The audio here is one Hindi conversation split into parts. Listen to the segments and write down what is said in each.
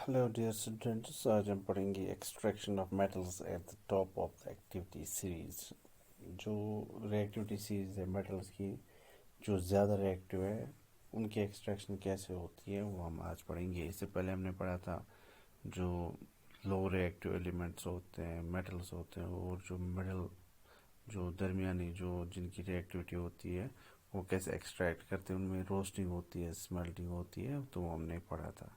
हेलो डियर स्टूडेंट्स, आज हम पढ़ेंगे extraction of metals at the top of the activity series. जो रिएक्टिविटी सीरीज है मेटल्स की, जो ज़्यादा रिएक्टिव है, उनकी एक्सट्रैक्शन कैसे होती है वो हम आज पढ़ेंगे। इससे पहले हमने पढ़ा था जो लो रिएक्टिव एलिमेंट्स होते हैं, मेटल्स होते हैं, और जो मिडल, जो दरमियानी, जो जिनकी रिएक्टिविटी होती है वो कैसे एक्सट्रैक्ट करते हैं, उनमें रोस्टिंग होती है, स्मेल्टिंग होती है, तो वो हमने पढ़ा था।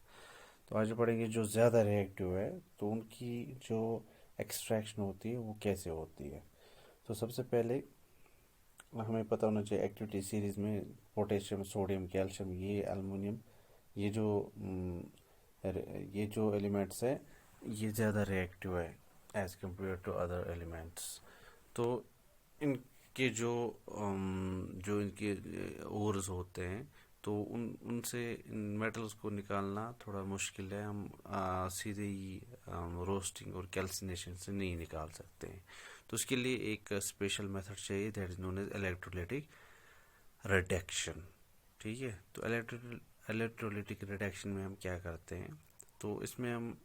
तो आज पढ़ेंगे जो ज़्यादा रिएक्टिव है तो उनकी जो एक्सट्रैक्शन होती है वो कैसे होती है। तो सबसे पहले हमें पता होना चाहिए एक्टिविटी सीरीज में पोटेशियम, सोडियम, कैल्शियम, ये एल्युमिनियम, ये जो ये जो एलिमेंट्स है ये ज़्यादा रिएक्टिव है as compare to other elements. तो इनके जो इनके ओर्स होते हैं, तो उन उनसे इन मेटल्स को निकालना थोड़ा मुश्किल है। हम सीधे ही रोस्टिंग और कैल्सिनेशन से नहीं निकाल सकते हैं। तो उसके लिए एक स्पेशल मेथड चाहिए, that is known as electrolytic reduction. ठीक है, तो इलेक्ट्रोलाइटिक रिडक्शन में हम क्या करते हैं, तो इसमें हम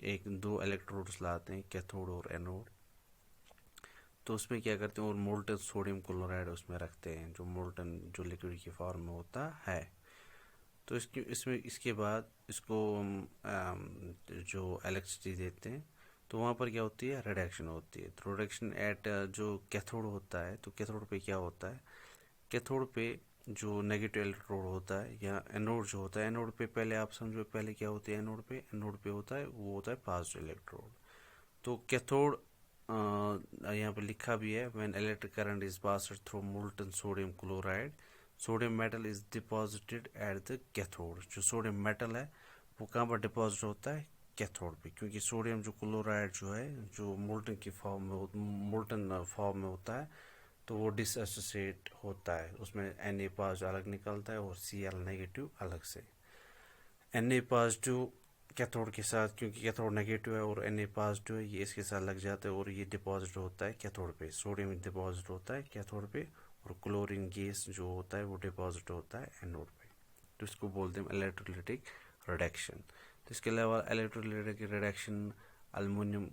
एक दो इलेक्ट्रोड्स लाते हैं, कैथोड और एनोड। तो उसमें क्या करते हैं, और मोल्टन सोडियम क्लोराइड उसमें रखते हैं, जो मोल्टन, जो लिक्विड की फॉर्म में होता है। तो इसके बाद इसको जो इलेक्ट्रिसिटी देते हैं, तो वहाँ पर क्या होती है, रिडक्शन होती है। तो रिडक्शन एट जो कैथोड होता है, तो कैथोड पे क्या होता है, कैथोड पे जो नेगेटिव इलेक्ट्रोड होता है, या एनोड जो होता है, एनोड पे पहले आप समझो, पहले क्या होती है, एनोड पे होता है, वो होता है पॉजिटिव इलेक्ट्रोड। तो कैथोड यहाँ पे लिखा भी है, when electric current is passed through molten sodium chloride, sodium metal is deposited at the cathode. जो सोडियम मेटल है वो कहाँ पर डिपॉजिट होता है, कैथोड पे, क्योंकि सोडियम जो क्लोराइड जो है, जो मोल्टन की फॉर्म में, मोल्टन फॉर्म में होता है, तो वो डिसएसोसिएट होता है, उसमें Na पॉजिटिव अलग निकलता है और Cl नेगेटिव अलग से। Na पॉजिटिव कैथोड के साथ, क्योंकि कैथोड नेगेटिव है और Na पॉजिटिव है, ये इसके साथ लग जाता है और ये डिपॉजिट होता है कैथोड पे। सोडियम डिपॉजिट होता है कैथोड पे, और क्लोरीन गैस जो होता है वो डिपॉजिट होता है एनोड पे। तो इसको बोलते हैं इलेक्ट्रोलाइटिक रिडक्शन। तो इसके अलावा इलेक्ट्रोलाइटिक रिडक्शन एल्युमिनियम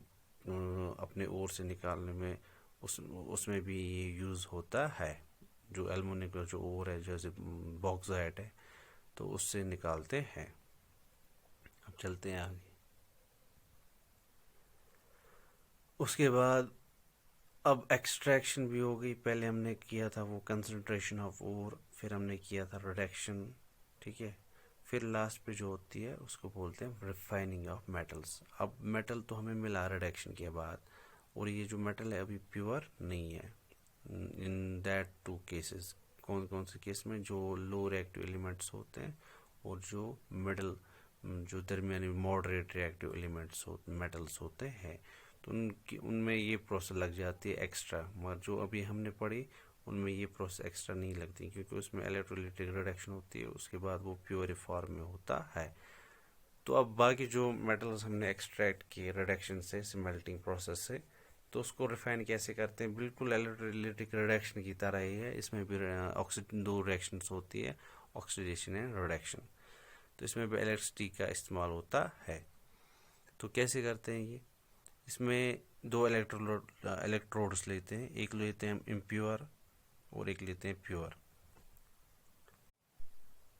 अपने ओर से निकालने में, उसमें भी ये यूज़ होता है। जो एल्युमिनियम का जो ओर है, जैसे बॉक्साइट है, तो उससे निकालते हैं। अब चलते हैं आगे। उसके बाद अब एक्सट्रैक्शन भी हो गई। पहले हमने किया था वो कंसंट्रेशन ऑफ ओर, फिर हमने किया था रिडक्शन। ठीक है, फिर लास्ट पे जो होती है उसको बोलते हैं रिफाइनिंग ऑफ मेटल्स। अब मेटल तो हमें मिला रिडक्शन के बाद, और ये जो मेटल है अभी प्योर नहीं है। इन दैट टू केसेस, कौन कौन से केस में, जो लो रिएक्टिव एलिमेंट्स होते हैं और जो मिडल, जो दरमियानी मॉडरेट रिएक्टिव एलिमेंट्स मेटल्स होते हैं, तो उनमें ये प्रोसेस लग जाती है एक्स्ट्रा। मगर जो अभी हमने पढ़ी उनमें ये प्रोसेस एक्स्ट्रा नहीं लगती, क्योंकि उसमें इलेक्ट्रोलाइटिक रिडक्शन होती है, उसके बाद वो प्योर फॉर्म में होता है। तो अब बाकी जो मेटल्स हमने एक्सट्रैक्ट किए रिडक्शन से, स्मेल्टिंग प्रोसेस से, तो उसको रिफाइन कैसे करते हैं, बिल्कुल इलेक्ट्रोलाइटिक रिडक्शन की तरह ही है। इसमें भी दो रिएक्शंस होती है, ऑक्सीडेशन एंड रिडक्शन। तो इसमें भी इलेक्ट्रिसिटी का इस्तेमाल होता है। तो कैसे करते हैं ये, इसमें दो इलेक्ट्रोड्स लेते हैं, एक लेते हैं हम इम्प्योर और एक लेते हैं प्योर।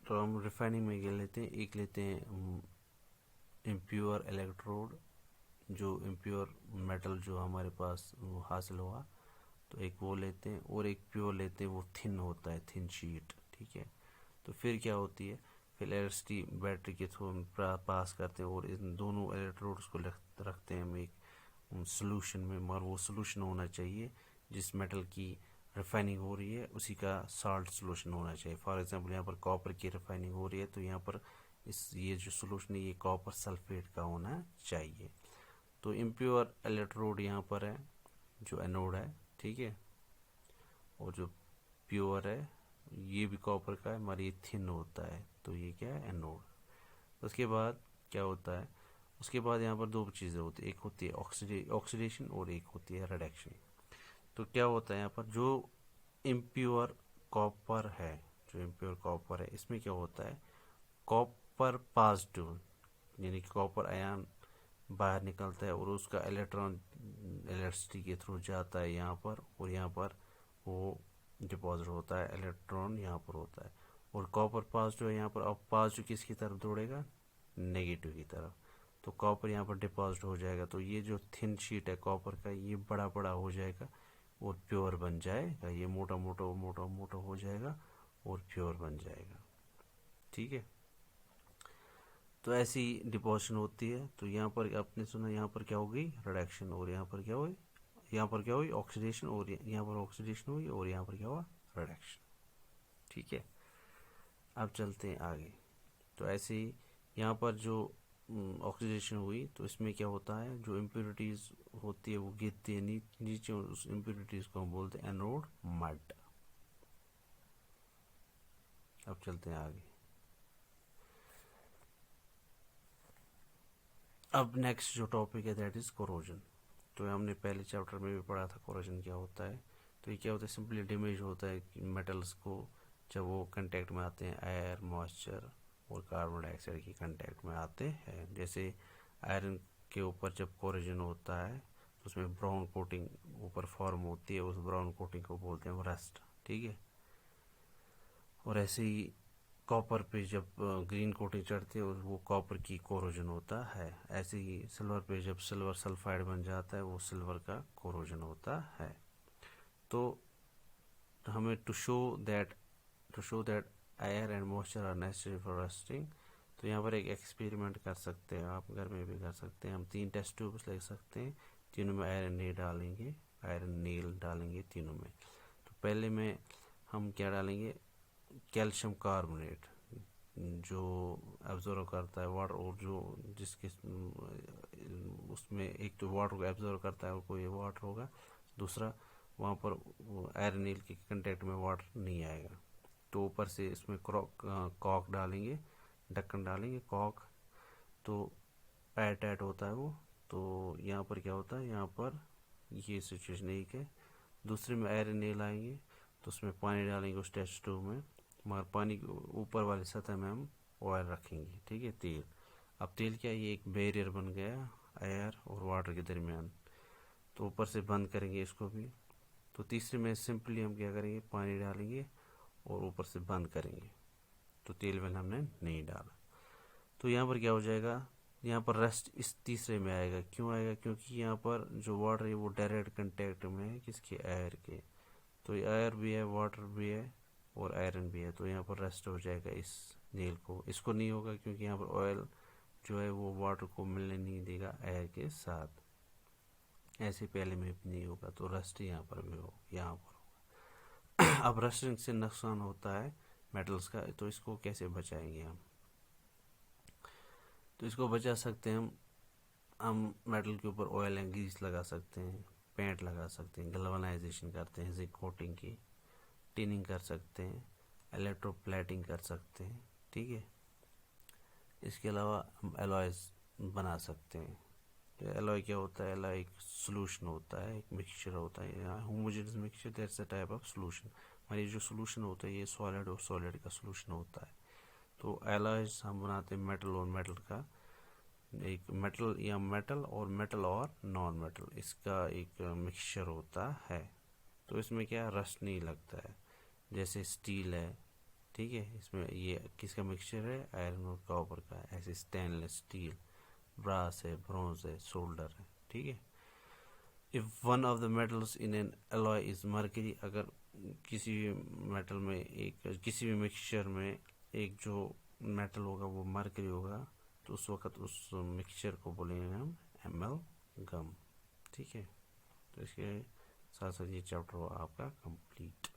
तो हम रिफाइनिंग में ये लेते हैं, एक लेते हैं इम्प्योर इलेक्ट्रोड, जो इम्प्योर मेटल जो हमारे पास वो हासिल हुआ, तो एक वो लेते हैं, और एक प्योर लेते हैं, वो थिन होता है, थिन शीट। ठीक है, तो फिर क्या होती है, फिर इलेक्ट्रिसिटी बैटरी के थ्रू पास करते हैं, और इन दोनों इलेक्ट्रोड्स को रखते हैं हम एक सोल्यूशन में। मगर वो सोल्यूशन होना चाहिए जिस मेटल की रिफाइनिंग हो रही है उसी का साल्ट सोल्यूशन होना चाहिए। फॉर एग्जांपल यहाँ पर कॉपर की रिफाइनिंग हो रही है, तो यहाँ पर ये जो सोल्यूशन है ये कॉपर सल्फेट का होना चाहिए। तो इम्प्योर इलेक्ट्रोड यहाँ पर है, जो एनोड है। ठीक है, और जो प्योर है ये भी कॉपर का है, मगर ये थिन होता है, तो ये क्या है, एनोड। उसके बाद क्या होता है, उसके बाद यहाँ पर दो चीज़ें होती है, एक होती है ऑक्सीडेशन और एक होती है रिडक्शन। तो क्या होता है यहाँ पर, जो इम्प्योर कॉपर है, जो इम्प्योर कॉपर है, इसमें क्या होता है, कॉपर पॉजिटिव यानी कि कॉपर आयन बाहर निकलता है और उसका इलेक्ट्रॉन इलेक्ट्रिसिटी के थ्रू जाता है यहाँ पर, और यहाँ पर वो डिपॉजिट होता है, इलेक्ट्रॉन यहाँ पर होता है, और कॉपर पॉजिटिव है यहाँ पर। अब पॉजिटिव किसकी तरफ दौड़ेगा? नेगेटिव की तरफ। तो कॉपर यहाँ पर डिपॉजिट हो जाएगा, तो ये जो थिन शीट है कॉपर का ये बड़ा बड़ा हो जाएगा और प्योर बन जाएगा, ये मोटा मोटा मोटा मोटा हो जाएगा और प्योर बन जाएगा। ठीक है, तो ऐसी डिपोजिशन होती है। तो यहाँ पर आपने सुना यहाँ पर क्या हो गई? रिडक्शन, और यहाँ पर क्या हुई? यहाँ पर क्या हुई? ऑक्सीडेशन, और यहाँ पर ऑक्सीडेशन हुई, और यहाँ पर क्या हुआ? रिडक्शन। ठीक है, अब चलते हैं आगे। तो ऐसे ही यहाँ पर जो ऑक्सीडेशन हुई तो इसमें क्या होता है, जो इम्प्योरिटीज होती है वो गिरती है नीचे, और उस इम्प्योरिटीज को हम बोलते हैं एनोड मड। अब चलते हैं आगे। अब नेक्स्ट जो टॉपिक है दैट इज कोरोजन। तो हमने पहले चैप्टर में भी पढ़ा था कोरोजन क्या होता है। तो ये क्या होता है? सिंपली डैमेज होता है मेटल्स को जब वो कांटेक्ट में आते हैं, एयर, मॉइस्चर और कार्बन डाइऑक्साइड के कांटेक्ट में आते हैं। जैसे आयरन के ऊपर जब कोरोजन होता है तो उसमें ब्राउन कोटिंग ऊपर फॉर्म होती है, उस ब्राउन कोटिंग को बोलते हैं रस्ट। ठीक है, और ऐसे ही कॉपर पे जब ग्रीन कोटिंग चढ़ती है वो कॉपर की कोरोजन होता है। ऐसे ही सिल्वर पे जब सिल्वर सल्फाइड बन जाता है वो सिल्वर का कोरोजन होता है। तो हमें to show that air and moisture are necessary for rusting, तो यहाँ पर एक एक्सपेरिमेंट कर सकते हैं, आप घर में भी कर सकते हैं। हम 3 टेस्ट ट्यूब्स ले सकते हैं, तीनों में आयरन नील डालेंगे तीनों में। तो पहले में हम क्या डालेंगे? कैल्शियम कार्बोनेट जो एब्जॉर्व करता है वाटर, और जो जिसके उसमें एक तो वाटर को एब्जॉर्व करता है और कोई वाटर होगा, दूसरा वहाँ पर आयरन नील के कंटेक्ट में वाटर नहीं आएगा। तो ऊपर से इसमें कॉक डालेंगे, ढक्कन डालेंगे कॉक, तो एयर टाइट होता है वो। तो यहाँ पर क्या होता है, यहाँ पर ये सिचुएशन एक है। दूसरे में आयरन नील आएंगे तो उसमें पानी डालेंगे उस टेस्ट ट्यूब में, मगर पानी के ऊपर वाली सतह में हम ऑयल रखेंगे। ठीक है, तेल। अब तेल क्या, ये एक बैरियर बन गया एयर और वाटर के दरमियान, तो ऊपर से बंद करेंगे इसको भी। तो तीसरे में सिंपली हम क्या करेंगे, पानी डालेंगे और ऊपर से बंद करेंगे, तो तेल में हमने नहीं डाला। तो यहाँ पर क्या हो जाएगा, यहाँ पर रस्ट इस तीसरे में आएगा। क्यों आएगा? क्योंकि यहाँ पर जो वाटर है वो डायरेक्ट कंटेक्ट में है किसके? एयर के। तो एयर भी है, वाटर भी है और आयरन भी है, तो यहाँ पर रस्ट हो जाएगा इस नील को। इसको नहीं होगा क्योंकि यहाँ पर ऑयल जो है वो वाटर को मिलने नहीं देगा एयर के साथ, ऐसे पहले में भी नहीं होगा, तो रस्ट यहाँ पर भी हो, यहाँ पर होगा। अब रस्टिंग से नुकसान होता है मेटल्स का, तो इसको कैसे बचाएंगे हम? तो इसको बचा सकते हैं हम मेटल के ऊपर ऑयल एंड ग्रीस लगा सकते हैं, पेंट लगा सकते हैं, गैल्वेनाइजेशन करते हैं, जिंक कोटिंग की, टिनिंग कर सकते हैं, इलेक्ट्रोप्लेटिंग कर सकते हैं। ठीक है, इसके अलावा हम एलॉयज बना सकते हैं। तो एलॉय क्या होता है? एलॉय एक सोल्यूशन होता है, एक मिक्सचर होता है, homogeneous mixture, that's a type of solution. हमारी जो सोल्यूशन होता है ये सॉलिड और सॉलिड का सोल्यूशन होता है। तो एलॉयज हम बनाते हैं मेटल और मेटल का, एक मेटल या मेटल और नॉन मेटल, इसका एक मिक्सचर होता है। तो इसमें क्या रस्ट नहीं लगता है, जैसे स्टील है। ठीक है, इसमें ये किसका मिक्सचर है? आयरन और कॉपर का। ऐसे स्टेनलेस स्टील, ब्रास है, ब्रॉन्ज है, सोल्डर है। ठीक है, if one of the metals in an alloy is mercury, अगर किसी भी मेटल में किसी भी मिक्सचर में एक जो मेटल होगा वो मर्करी होगा, तो उस वक्त उस मिक्सचर को बोलेंगे हम एमलगम। ठीक है, तो इसके साथ साथ ये चैप्टर आपका कंप्लीट।